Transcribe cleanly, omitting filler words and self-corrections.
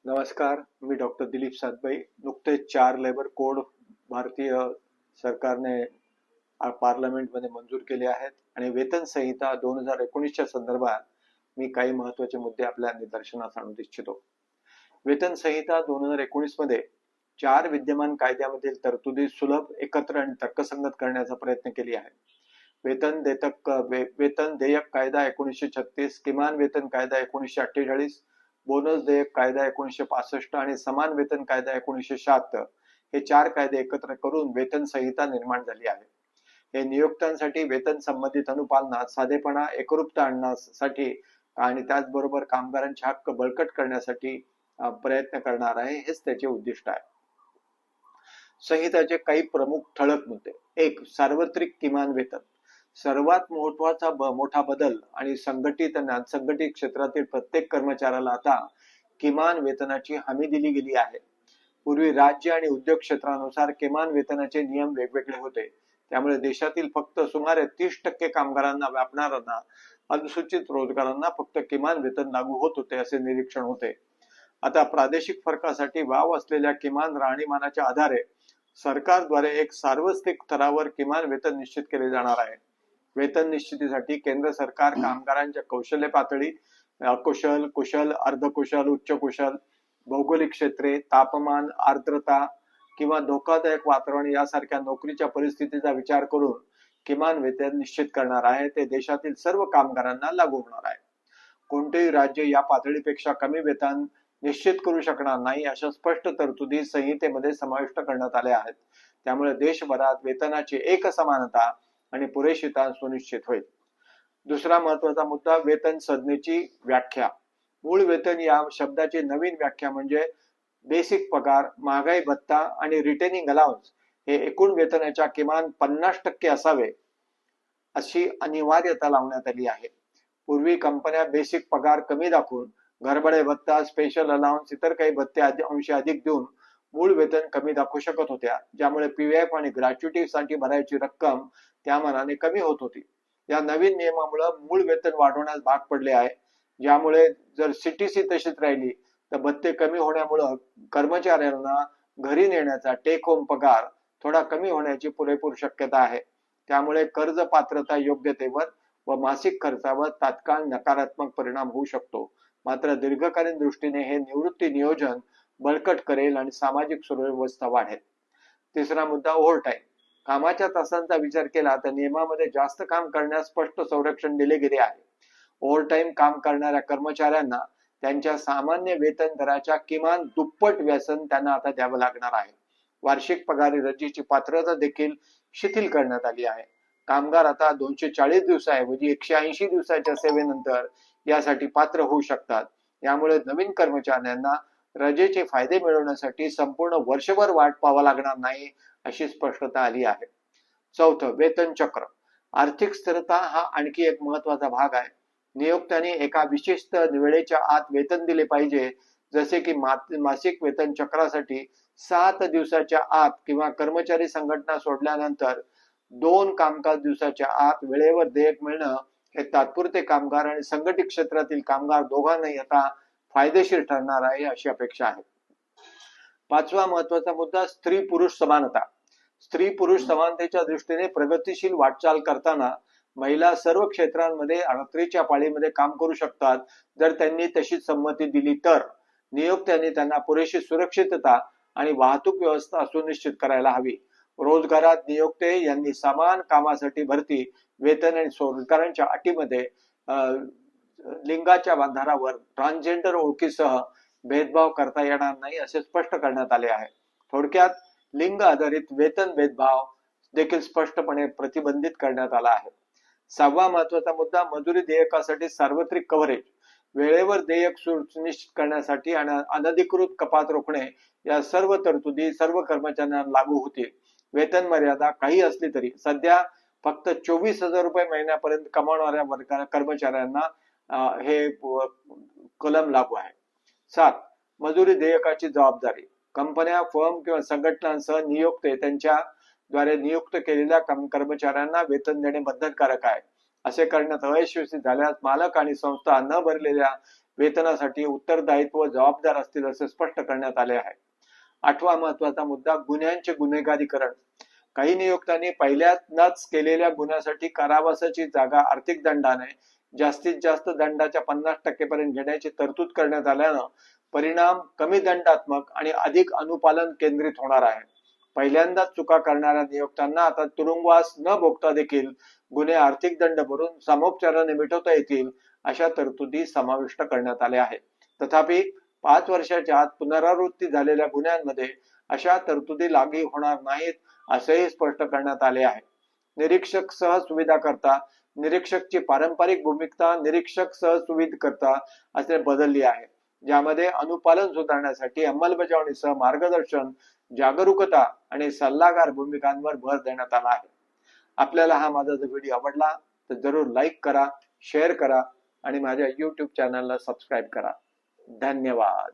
नमस्कार, मी डॉक्टर दिलीप सातबाई. नुकतेच 4 labour code भारतीय सरकारने पार्लमेंटमध्ये मंजूर केले आहेत आणि वेतन संहिता 2019च्या संदर्भात मी काही महत्त्वाचे मुद्दे आपल्या निदर्शनास आणू इच्छितो. वेतन संहिता 2019 मध्ये 4 विद्यमान कायद्यामधील तरतुदी सुलभ, एकत्र आणि तर्कसंगत करण्याचा प्रयत्न केली आहे. वेतन देयक कायदा 1936, किमान वेतन कायदा 1948, बोनस देयक कायदा 1965 आणि समान वेतन कायदा 1976 हे 4 कायदे एकत्र करून वेतन संहिता निर्माण झाली आहे. हे नियोक्त्यांसाठी वेतन संबंधित अनुपालनात साधेपणा, एकरूपता आणण्यासाठी आणि त्याचबरोबर कामगारांचे हक्क बळकट करण्यासाठी प्रयत्न करणार आहे. हेच त्याचे उद्दिष्ट आहे. संहिताचे काही प्रमुख ठळक मुद्दे. 1. सार्वत्रिक किमान वेतन. सर्वात मोठा बदल आणि संघटित आणि असंघटित क्षेत्रातील प्रत्येक कर्मचाऱ्याला आता किमान वेतनाची हमी दिली गेली आहे. पूर्वी राज्य आणि उद्योग क्षेत्रानुसार किमान वेतनाचे नियम वेगवेगळे होते. त्यामुळे देशातील फक्त सुमारे 30% कामगारांना व्यापणाऱ्यांना अनुसूचित रोजगारांना फक्त किमान वेतन लागू होत होते असे निरीक्षण होते. आता प्रादेशिक फरकासाठी वाव असलेल्या किमान राहणीमानाच्या आधारे सरकारद्वारे एक सार्वत्रिक स्तरावर किमान वेतन निश्चित केले जाणार आहे. वेतन निश्चितीसाठी केंद्र सरकार कामगारांच्या कौशल्य पातळी, अकुशल, कुशल, अर्धकुशल, उच्च कुशल, भौगोलिक क्षेत्रे, तापमान, आर्द्रता किंवा धोकादायक वातावरण यासारख्या नोकरीच्या परिस्थितीचा विचार करून किमान वेतन निश्चित करणार आहे. ते देशातील सर्व कामगारांना लागू होणार आहे. कोणतेही राज्य या पातळीपेक्षा कमी वेतन निश्चित करू शकणार नाही अशा स्पष्ट तरतुदी संहितेमध्ये समाविष्ट करण्यात आल्या आहेत. त्यामुळे देशभरात वेतनाची एकसमानता आणि पुरेशीता सुनिश्चित होईल. दुसरा महत्त्वाचा मुद्दा वेतन संज्ञेची व्याख्या. मूळ वेतन या शब्दाची नवीन व्याख्या म्हणजे बेसिक पगार, महागाई भत्ता आणि रिटेनिंग अलाउन्स हे एकूण वेतनाच्या किमान 50% असावे अशी अनिवार्यता लावण्यात आली आहे. पूर्वी कंपन्या बेसिक पगार कमी दाखवून घरभाडे भत्ता, स्पेशल अलाउन्स, इतर काही भत्ते अंशी अधिक देऊन मूळ वेतन कमी दाखवू शकत होत्या, ज्यामुळे पीएफ आणि ग्रॅच्युटी साठी भरायची रक्कम त्या मानाने कमी होत होती. या नवीन नियमामुळे मूळ वेतन वाढवण्यास भाग पडले आहे, ज्यामुळे जर सीटीसी तशीच राहिली तर भत्ते कमी होण्यामुळे कर्मचाऱ्यांना घरी नेण्याचा टेक होम पगार थोडा कमी होण्याची पुरेपूर शक्यता आहे. त्यामुळे कर्ज पात्रता योग्यतेवर व मासिक खर्चावर तात्काळ नकारात्मक परिणाम होऊ शकतो. मात्र दीर्घकालीन दृष्टीने हे निवृत्ती नियोजन बळकट करेल आणि सामाजिक सुव्यवस्था वाढेल. तिसरा मुद्दा ओव्हरटाईम. कामाच्या तासांचा विचार केला तर नियमामध्ये जास्त काम करण्यास स्पष्ट संरक्षण दिले गेले आहे. ओव्हरटाईम काम करणाऱ्या कर्मचाऱ्यांना त्यांच्या सामान्य वेतन दराच्या किमान दुप्पट वेतन त्यांना आता द्यावं लागणार आहे. वार्षिक पगारी रजेची पात्रता देखील शिथिल करण्यात आली आहे. कामगार आता 240 दिवसाऐवजी 180 दिवसाच्या सेवेनंतर यासाठी पात्र होऊ शकतात. यामुळे नवीन कर्मचाऱ्यांना रजेचे फायदे मिळवण्यासाठी संपूर्ण वर्षभर वाट पाहावा लागणार नाही अशी स्पष्टता आली आहे. चौथं, वेतन चक्र. आर्थिक स्थिरता हा आणखी एक महत्वाचा भाग आहे. नियोक्त्याने एका विशिष्ट वेळेच्या आत वेतन दिले पाहिजे, जसे की मासिक वेतन चक्रासाठी 7 दिवसाच्या आत किंवा कर्मचारी संघटना सोडल्यानंतर 2 कामकाज दिवसाच्या आत वेळेवर देयक मिळणं हे तात्पुरते कामगार आणि संघटित क्षेत्रातील कामगार दोघांनाही आता फायदेशीर ठरणार आहे अशी अपेक्षा आहे. पाचवा महत्वाचा मुद्दा स्त्री पुरुष समानता. स्त्री पुरुष समानतेच्या दृष्टीने प्रगतिशील वाटचाल करताना महिला सर्व क्षेत्रांमध्ये रात्रीच्या पाळीमध्ये काम करू शकतात जर त्यांनी तशी संमती दिली तर. नियोक्त्यांनी त्यांना पुरेशी सुरक्षितता आणि वाहतूक व्यवस्था सुनिश्चित करायला हवी. रोजगारात नियोक्ते यांनी समान कामासाठी भरती, वेतन आणि रोजगारांच्या अटीमध्ये लिंगाच्या आधारावर ट्रान्सजेंडर ओळखीसह भेदभाव करता येणार नाही असे स्पष्ट करण्यात आले आहे. थोडक्यात लिंग आधारित वेतन भेदभाव देखील स्पष्टपणे प्रतिबंधित करण्यात आला आहे. सहावा महत्वाचा मुद्दा मजुरी देयकासाठी सार्वत्रिक कव्हरेज. वेळेवर देयक सुनिश्चित करण्यासाठी आणि अनधिकृत कपात रोखणे या सर्व तरतुदी सर्व कर्मचाऱ्यांना लागू होतील. वेतन मर्यादा काही असली तरी सध्या फक्त 24,000 रुपये महिन्यापर्यंत कमावणाऱ्या कर्मचाऱ्यांना हे कलम लागू आहे. 7. मजुरी देयकाची जबाबदारी. कंपन्या, फर्म किंवा संघटनांसह नियोक्ते त्यांच्या द्वारे नियुक्त केलेल्या कर्मचाऱ्यांना वेतन देणे बंधनकारक आहे. असे करण्यात अयशस्वी झाल्यास मालक आणि संस्था न भरलेल्या वेतनासाठी उत्तरदायित्व जबाबदार असतील असे स्पष्ट करण्यात आले आहे. 8वा महत्वाचा मुद्दा गुन्ह्यांचे गुन्हेगारीकरण. काही नियोक्त्यांनी पहिल्यांदाच केलेल्या गुन्ह्यासाठी कारावासाची जागा आर्थिक दंडाने जास्तीत जास्त दंडाच्या 50% पर्यंत घेण्याची तरतूद करण्यात आल्यानं परिणाम कमी दंडात्मक आणि अधिक अनुपालन केंद्रित होणार आहे. पहिल्यांदाच चुका करणाऱ्या नियोक्त्यांना आता तुरुंगवास न भोगता देखील गुन्हे आर्थिक दंड भरून सामोपचाराने मिटवता येतील अशा तरतुदी समाविष्ट करण्यात आल्या आहेत. तथापि 5 वर्षाच्या आत पुनरावृत्ती झालेल्या गुन्ह्यांमध्ये अशा तरतुदी लागू होणार नाहीत असेही स्पष्ट करण्यात आले आहे. निरीक्षक सह सुविधा करता. निरीक्षकची पारंपरिक भूमिका निरीक्षक सह सुविधा करता असे बदलली आहे, ज्यामध्ये अनुपालन सुधारण्यासाठी अंमलबजावणीसह मार्गदर्शन, जागरूकता आणि सल्लागार भूमिकांवर भर देण्यात आला आहे. आपल्याला हा माझा व्हिडिओ आवडला तर जरूर लाईक करा, शेअर करा आणि माझ्या YouTube चॅनलला सबस्क्राईब करा. धन्यवाद.